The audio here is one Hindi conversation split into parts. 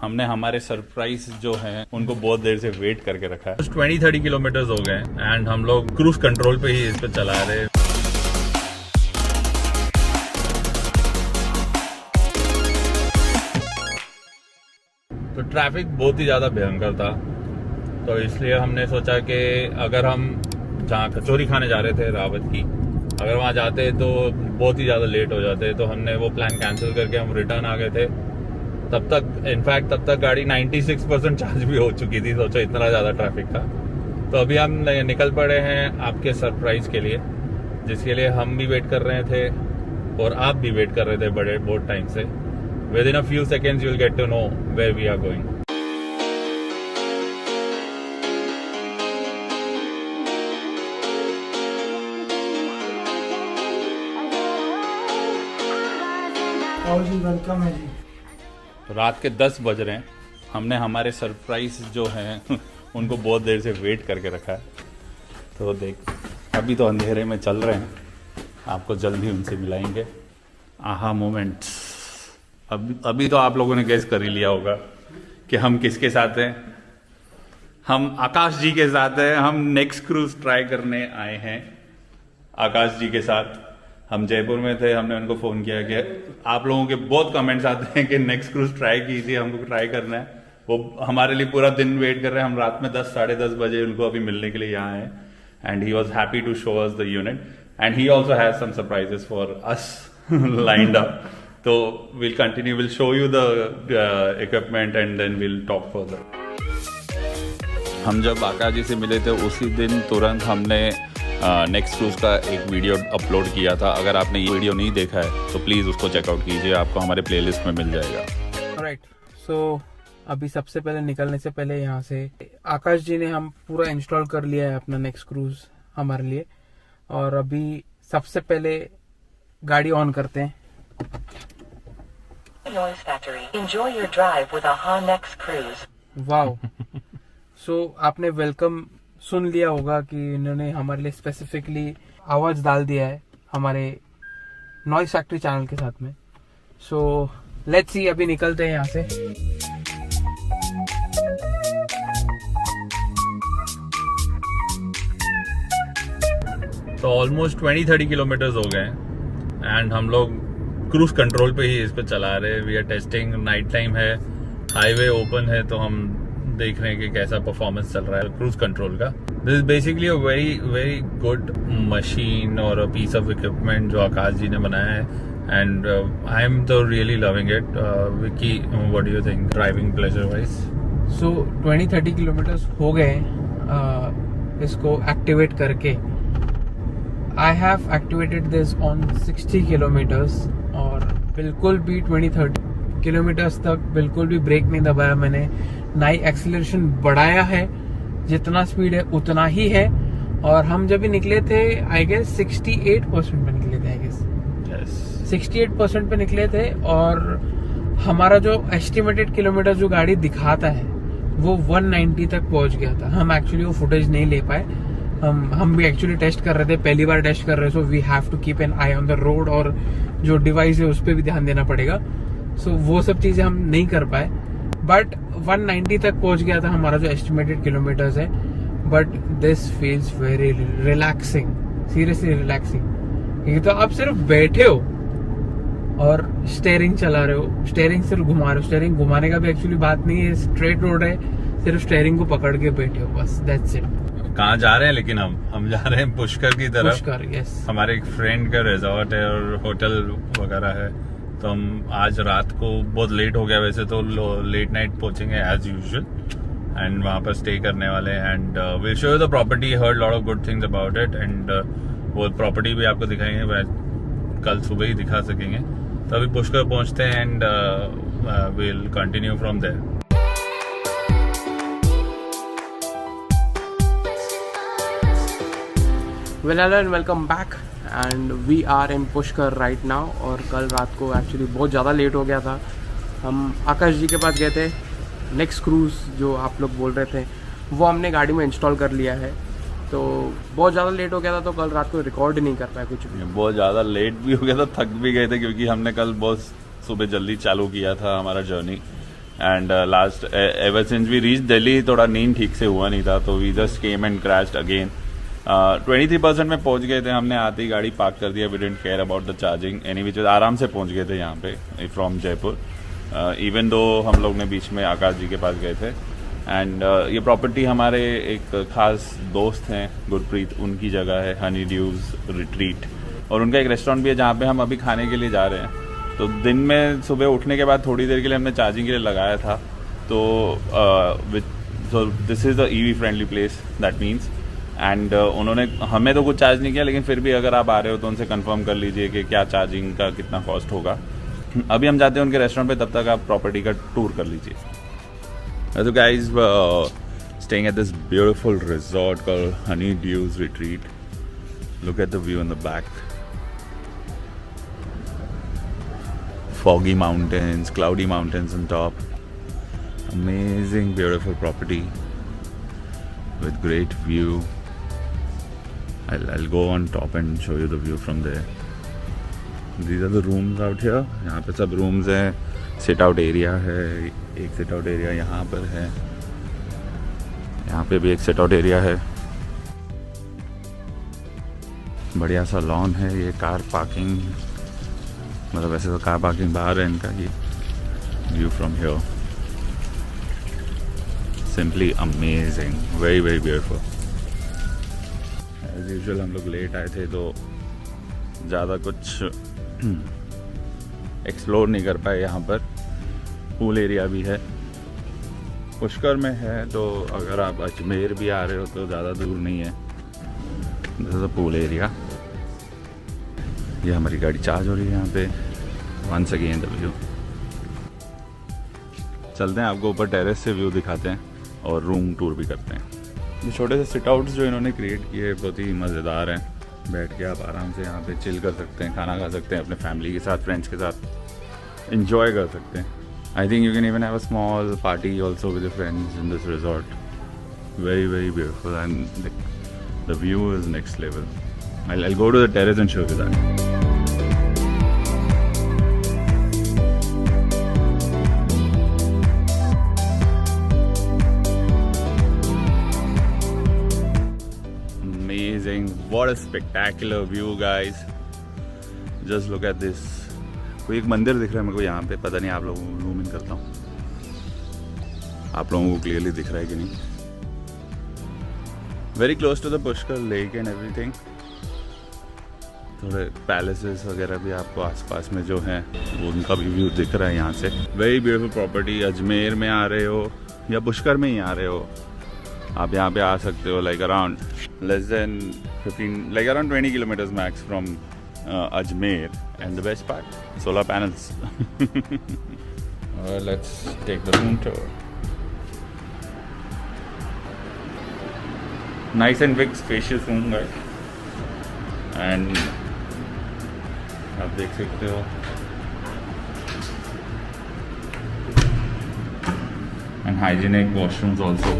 हमने हमारे सरप्राइज जो हैं उनको बहुत देर से वेट करके रखा है। 20-30 किलोमीटर हो गए एंड हम लोग क्रूज कंट्रोल पे ही इस पे चला रहे हैं। तो ट्रैफिक बहुत ही ज़्यादा भयंकर था, तो इसलिए हमने सोचा कि अगर हम जहाँ कचौरी खाने जा रहे थे रावत की, अगर वहाँ जाते तो बहुत ही ज़्यादा लेट हो जाते, तो हमने वो प्लान कैंसिल करके हम रिटर्न आ गए थे। तब तक गाड़ी 96% चार्ज भी हो चुकी थी। सोचो इतना ज़्यादा ट्रैफिक था। तो अभी हम निकल पड़े हैं आपके सरप्राइज के लिए, जिसके लिए हम भी वेट कर रहे थे और आप भी वेट कर रहे थे बहुत टाइम से। Within a few seconds you will get to know where we are going. और जी वेलकम है जी। तो रात के 10 बज रहे हैं। हमने हमारे सरप्राइज जो हैं उनको बहुत देर से वेट करके रखा है। तो देख, अभी तो अंधेरे में चल रहे हैं, आपको जल्दी उनसे मिलाएंगे। आहा मोमेंट्स। अभी तो आप लोगों ने गेस कर ही लिया होगा कि हम किसके साथ हैं। हम आकाश जी के साथ हैं। हम नेक्स्ट क्रूज ट्राई करने आए हैं आकाश जी के साथ। हम जयपुर में थे, हमने उनको फ़ोन किया कि आप लोगों के बहुत कमेंट्स आते हैं कि नेक्स्ट क्रूज ट्राई कीजिए, हमको ट्राई करना है। वो हमारे लिए पूरा दिन वेट कर रहे हैं। हम रात में 10 साढ़े 10 बजे उनको अभी मिलने के लिए यहाँ आए and he was happy to show us the unit and he also has some surprises for us lined up. तो we'll continue, we'll show you the equipment and then we'll talk further. हम जब आकाश जी से मिले थे उसी दिन तुरंत हमने नेक्स्ट क्रूज का एक वीडियो अपलोड किया था। अगर आपने ये वीडियो नहीं देखा है तो प्लीज़ उसको चेकआउट कीजिए, आपको हमारे प्लेलिस्ट में मिल जाएगा। राइट, सो अभी सबसे पहले निकलने से पहले यहाँ से आकाश जी ने हम पूरा इंस्टॉल कर लिया है अपना नेक्स्ट क्रूज हमारे लिए, और अभी सबसे पहले गाड़ी ऑन करते हैं। Noise Factory. Enjoy your drive with AHA Next Cruise. Wow. So आपने वेलकम सुन लिया होगा कि इन्होंने हमारे लिए स्पेसिफिकली आवाज डाल दिया है हमारे नॉइस फैक्ट्री चैनल के साथ में। सो लेट्स सी, अभी निकलते हैं यहाँ से। तो ऑलमोस्ट 20-30 किलोमीटर हो गए एंड हम लोग क्रूज कंट्रोल पे ही इस पे चला रहे हैं। We are testing, night time है, हाईवे ओपन है, तो हम देख रहे हैं कि कैसा परफॉर्मेंस चल रहा है क्रूज कंट्रोल का। This is basically a very very good machine और अ पीस ऑफ इक्विपमेंट जो आकाश जी ने बनाया है एंड आई एम तो really loving it. Vicky, what do you think driving pleasure wise? So 20-30 kilometre हो गए इसको एक्टिवेट करके। I have activated this on 60 kilometres और बिल्कुल भी 20-30 किलोमीटर्स तक बिल्कुल भी ब्रेक नहीं दबाया मैंने, ना ही एक्सीलरेशन बढ़ाया है। जितना स्पीड है उतना ही है। और हम जब भी निकले थे आई गेस 68% पे निकले थे। आई गेस 68% पे निकले थे और हमारा जो एस्टिमेटेड किलोमीटर जो गाड़ी दिखाता है वो 190 तक पहुंच गया था। हम एक्चुअली वो फुटेज नहीं ले पाए। हम भी एक्चुअली टेस्ट कर रहे थे, पहली बार टेस्ट कर रहे हैं। So we have to keep an eye on the road और जो डिवाइस है उस पर भी ध्यान देना पड़ेगा। सो वो सब चीजें हम नहीं कर पाए, बट 190 तक पहुंच गया था हमारा जो एस्टिमेटेड किलोमीटर्स है। But this feels very relaxing, seriously relaxing. क्योंकि तो आप सिर्फ बैठे हो और स्टेयरिंग चला रहे हो, स्टेयरिंग सिर्फ घुमा रहे हो। स्टेयरिंग घुमाने का भी एक्चुअली बात नहीं है, स्ट्रेट रोड है, सिर्फ स्टेयरिंग को पकड़ के बैठे हो, बस दैट्स इट। कहाँ जा रहे हैं? लेकिन हम जा रहे हैं पुष्कर की तरफ। पुष्कर, यस। हमारे एक फ्रेंड का रिजॉर्ट है और होटल वगैरह है, तो हम आज रात को बहुत लेट हो गया, वैसे तो लेट नाइट पहुंचेंगे एज यूजुअल एंड वहाँ पर स्टे करने वाले हैं and will show you the property. Heard lot of good things about it and वो प्रॉपर्टी भी आपको दिखाएंगे, कल सुबह ही दिखा सकेंगे। तो अभी पुष्कर पहुंचते हैं and will continue from there. Well hello and welcome back and we are in Pushkar right now. और कल रात को एक्चुअली बहुत ज़्यादा लेट हो गया था। हम आकाश जी के पास गए थे। नेक्स्ट क्रूज़ जो आप लोग बोल रहे थे वो हमने गाड़ी में इंस्टॉल कर लिया है। तो बहुत ज़्यादा लेट हो गया था, तो कल रात को रिकॉर्ड ही नहीं कर पाया कुछ भी। बहुत ज़्यादा लेट भी हो गया था, थक भी गए थे क्योंकि हमने कल बहुत सुबह जल्दी चालू किया था हमारा journey and last ever since we reach Delhi थोड़ा नींद ठीक से हुआ नहीं था, तो we just came and crashed again. 23% में पहुंच गए थे हमने, आते ही गाड़ी पार्क कर दिया। We didn't care about the charging any which, आराम से पहुंच गए थे यहाँ पे फ्रॉम जयपुर। इवन दो हम लोग ने बीच में आकाश जी के पास गए थे। एंड ये प्रॉपर्टी हमारे एक खास दोस्त हैं गुरप्रीत, उनकी जगह है, हनी ड्यूज रिट्रीट, और उनका एक रेस्टोरेंट भी है जहाँ पे हम अभी खाने के लिए जा रहे हैं। तो दिन में सुबह उठने के बाद थोड़ी देर के लिए हमने चार्जिंग के लिए लगाया था। तो this is the EV friendly place that means. And उन्होंने हमें तो कुछ चार्ज नहीं किया, लेकिन फिर भी अगर आप आ रहे हो तो उनसे कंफर्म कर लीजिए कि क्या चार्जिंग का कितना कॉस्ट होगा। अभी हम जाते हैं उनके रेस्टोरेंट पे, तब तक आप प्रॉपर्टी का टूर कर लीजिए। तो guys, staying at this beautiful resort called Honey Dews retreat. Look at the view in the back, foggy mountains, cloudy mountains on top, amazing beautiful property with great view. I'll go on top and show you the view from there. These are the rooms out here. यहाँ पे सब rooms हैं, sit out area है, एक sit out area यहाँ पर है, यहाँ पे भी एक sit out area है, बढ़िया सा लॉन है। ये कार पार्किंग, मतलब वैसे तो कार पार्किंग बाहर है इनका। ये view from here simply amazing, very very beautiful. As usual हम लोग लेट आए थे तो ज़्यादा कुछ एक्सप्लोर नहीं कर पाए। यहाँ पर पूल एरिया भी है, पुष्कर में है, तो अगर आप अजमेर भी आ रहे हो तो ज़्यादा दूर नहीं है। This is a pool area. ये हमारी गाड़ी चार्ज हो रही है यहाँ पे। Once again the view. चलते हैं, आपको ऊपर टेरेस से व्यू दिखाते हैं और रूम टूर भी करते हैं। ये छोटे से सिट आउट्स जो इन्होंने क्रिएट किए बहुत ही मज़ेदार हैं। बैठ के आप आराम से यहाँ पे चिल कर सकते हैं, खाना खा सकते हैं, अपने फैमिली के साथ, फ्रेंड्स के साथ इंजॉय कर सकते हैं। I think you can even have a small party also with your friends in this resort. Very very beautiful and the view is next level. I'll go to the terrace and show you that. Amazing. What a spectacular view, guys. Just look at this. कोई एक मंदिर दिख रहा है मेरे को यहाँ पे, पता नहीं आप लोगों को जूम इन करता हूँ, आप लोगों को क्लियरली दिख रहा है कि नहीं। Very close to the Pushkar lake and everything. थोड़े पैलेसेस वगैरह भी आपको आसपास में जो हैं वो उनका भी व्यू दिख रहा है यहाँ से। Very beautiful property. अजमेर में आ रहे हो या पुष्कर में ही आ रहे हो, आप यहाँ पे आ सकते हो। Like around less than 15, like around 20 kilometres max from Ajmer. And the best part, solar panels. Let's take the room tour. Nice and big spacious room guys. And आप देख सकते हो and hygienic washrooms also.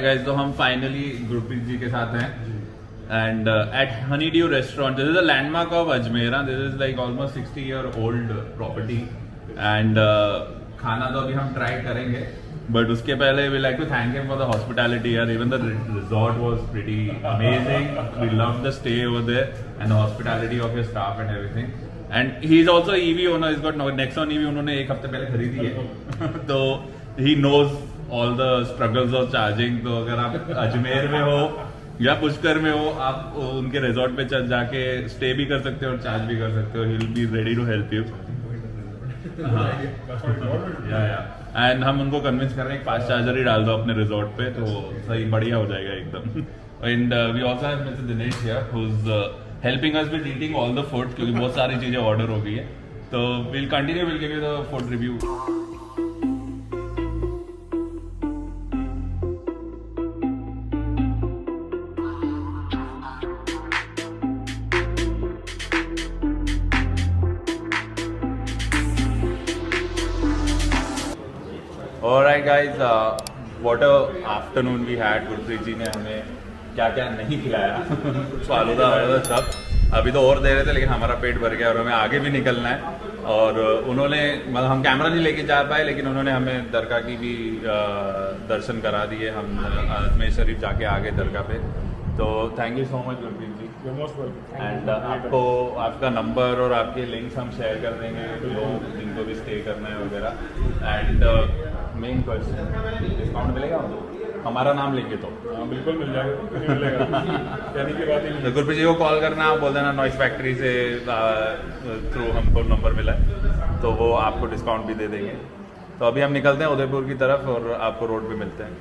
Guys, तो हम फाइनली गुरप्रीत जी के साथ हैं and at Honey Dew restaurant. This is a landmark of Ajmer. This is like almost 60-year old property and खाना तो अभी हम ट्राई करेंगे, बट उसके पहले we like to thank him for the hospitality यार। Even the resort was pretty amazing. We love the stay over there and the hospitality of your staff and everything. And he is also EV owner, is got Nexon EV उन्होंने एक हफ्ते पहले खरीदी है। तो he knows all the struggles of charging. तो अगर आप अजमेर में हो या पुष्कर में हो, आप उनके रिजॉर्ट पे जाके स्टे भी कर सकते हो और चार्ज भी कर सकते हो। He will be ready to help you. And हम उनको कन्विंस कर रहे हैं फास्ट चार्जर ही डाल दो अपने रिजॉर्ट पे, तो सही बढ़िया हो जाएगा एकदम। And we also have mister Dinesh here who is helping us with eating all the food, क्योंकि बहुत सारी चीज़ें ऑर्डर हो गई है। तो will continue, will give you the food review. Alright guys, what a afternoon we had। Gurpreet ji ने हमें क्या क्या नहीं खिलाया फालूदा वालूदा सब। अभी तो और दे रहे थे लेकिन हमारा पेट भर गया और हमें आगे भी निकलना है। और उन्होंने, मतलब हम कैमरा नहीं लेके जा पाए, लेकिन उन्होंने हमें दरगाह की भी दर्शन करा दिए। हम अजमेर शरीफ जाके आगे दरगाह पे। तो thank you so much Gurpreet ji. And आपको आपका नंबर और आपके लिंक्स हम शेयर कर देंगे, लोग जिनको भी स्टे करना है वगैरह। एंड मेन क्वेश्चन, डिस्काउंट मिलेगा हमारा नाम लेंगे तो? हाँ बिल्कुल मिल जाएगा, मिलेगा यानी कि बात ही नहीं। तो गुरप्रीत जी को कॉल करना, आप बोल देना नॉइस फैक्ट्री से थ्रू हमको नंबर मिला है, तो वो आपको डिस्काउंट भी दे देंगे। तो अभी हम निकलते हैं उदयपुर की तरफ और आपको रोड पे मिलते हैं।